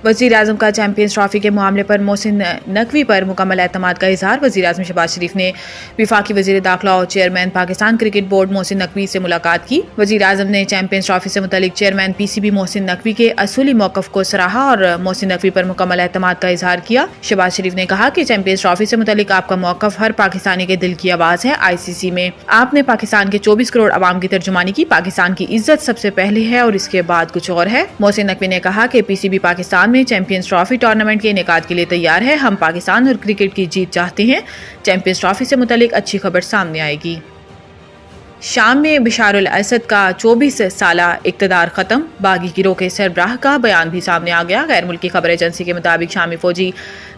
وزیر اعظم کا champions trophy کے معاملے پر محسن نقوی پر مکمل اعتماد کا اظہار۔ وزیر اعظم شہباز شریف نے وفاقی وزیر داخلہ اور chairman Pakistan cricket board Mohsin Naqvi سے ملاقات کی۔ وزیر اعظم نے چیمپئنز ٹرافی سے متعلق chairman P C B Mohsin Naqvi کے اصولی موقف کو سراہا اور محسن نقوی پر مکمل اعتماد کا اظہار کیا۔ شہباز شریف نے کہا کہ چیمپئنز ٹرافی سے متعلق آپ کا موقف ہر پاکستانی کے دل کی آواز ہے۔ آئی سی سی میں آپ نے پاکستان کے 24 کروڑ عوام کی ترجمانی کی۔ پاکستان کی عزت سب سے پہلے ہے اور اس کے بعد کچھ اور ہے۔ محسن نقوی نے کہا کہ پی سی بی پاکستان میں چیمپئنز ٹرافی ٹورنامنٹ کے انعقاد کے لیے تیار ہے۔ ہم پاکستان اور کرکٹ کی جیت چاہتے ہیں۔ چیمپئنز ٹرافی سے متعلق اچھی خبر سامنے آئے گی۔ شام میں بشار الاسد کا 24 سالہ اقتدار ختم، باغی گروہ کے سربراہ کا بیان بھی سامنے آ گیا۔ غیر ملکی خبر ایجنسی کے مطابق شامی فوجی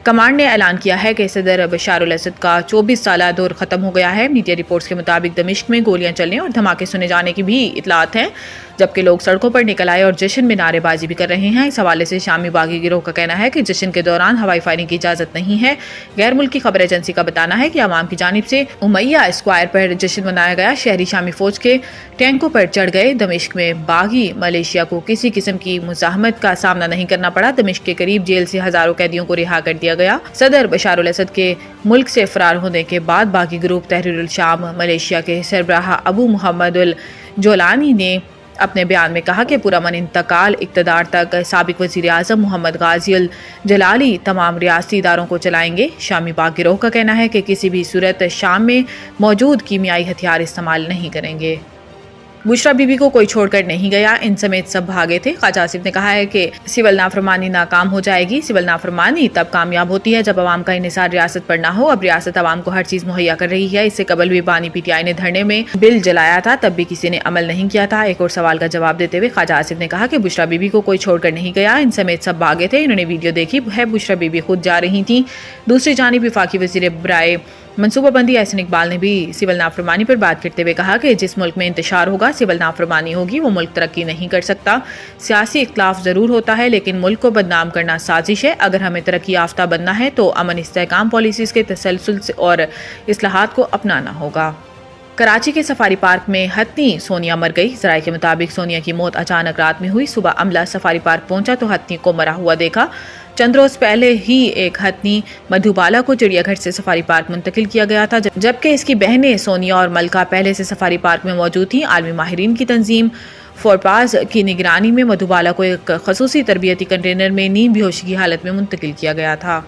کمانڈ نے اعلان کیا ہے کہ صدر بشار الاسد کا 24 سالہ دور ختم ہو گیا ہے۔ میڈیا رپورٹس کے مطابق دمشق میں گولیاں چلنے اور دھماکے سنے جانے کی بھی اطلاعات ہیں، جبکہ لوگ سڑکوں پر نکل آئے اور جشن میں نعرے بازی بھی کر رہے ہیں۔ اس حوالے سے شامی باغی گروہ کا کہنا ہے کہ جشن کے دوران ہوائی فائرنگ کی اجازت نہیں ہے۔ غیر ملکی خبر ایجنسی کا بتانا ہے کہ عوام کی جانب سے امیہ اسکوائر پر جشن منایا گیا۔ شہری شامی فوج کے ٹینکوں پر چڑھ گئے۔ دمشق میں باغی ملیشیا کو کسی قسم کی مزاحمت کا سامنا نہیں کرنا پڑا۔ دمشق کے قریب جیل سے ہزاروں قیدیوں کو رہا کر دیا گیا۔ صدر بشار الاسد کے ملک سے فرار ہونے کے بعد باغی گروپ تحریر الشام ملیشیا کے سربراہ ابو محمد الجولانی نے اپنے بیان میں کہا کہ پرامن انتقال اقتدار تک سابق وزیر اعظم محمد غازی الجلالی تمام ریاستی اداروں کو چلائیں گے۔ شامی باغ گروہ کا کہنا ہے کہ کسی بھی صورت شام میں موجود کیمیائی ہتھیار استعمال نہیں کریں گے۔ بشرا بی بی کو کوئی چھوڑ کر نہیں گیا، ان سمیت سب بھاگے تھے۔ خواجہ آصف نے کہا ہے کہ سول نافرمانی ناکام ہو جائے گی۔ سول نافرمانی تب کامیاب ہوتی ہے جب عوام کا انحصار ریاست پر نہ ہو۔ اب ریاست عوام کو ہر چیز مہیا کر رہی ہے۔ اس سے قبل بھی بانی پی ٹی آئی نے دھرنے میں بل جلایا تھا، تب بھی کسی نے عمل نہیں کیا تھا۔ ایک اور سوال کا جواب دیتے ہوئے خواجہ آصف نے کہا کہ بشرا بی بی کو کوئی چھوڑ کر نہیں گیا، ان سمیت سب بھاگے تھے۔ انہوں نے ویڈیو دیکھی ہے، بشرا بی بی خود جا رہی تھیں۔ دوسری جانب وفاقی وزیر برائے منصوبہ بندی احسن اقبال نے بھی سول نافرمانی پر بات کرتے ہوئے کہا کہ جس ملک میں انتشار ہوگا، سول نافرمانی ہوگی، وہ ملک ترقی نہیں کر سکتا۔ سیاسی اختلاف ضرور ہوتا ہے لیکن ملک کو بدنام کرنا سازش ہے۔ اگر ہمیں ترقی یافتہ بننا ہے تو امن استحکام پالیسیز کے تسلسل اور اصلاحات کو اپنانا ہوگا۔ کراچی کے سفاری پارک میں ہتھنی سونیا مر گئی۔ ذرائع کے مطابق سونیا کی موت اچانک رات میں ہوئی۔ صبح عملہ سفاری پارک پہنچا تو ہتھنی کو مرا ہوا دیکھا۔ چند روز پہلے ہی ایک ہتھنی مدھوبالا کو چڑیا گھر سے سفاری پارک منتقل کیا گیا تھا، جبکہ اس کی بہنیں سونیا اور ملکہ پہلے سے سفاری پارک میں موجود تھیں۔ عالمی ماہرین کی تنظیم فورپاز کی نگرانی میں مدھوبالا کو ایک خصوصی تربیتی کنٹینر میں نیم بے ہوشی کی حالت میں منتقل کیا گیا تھا۔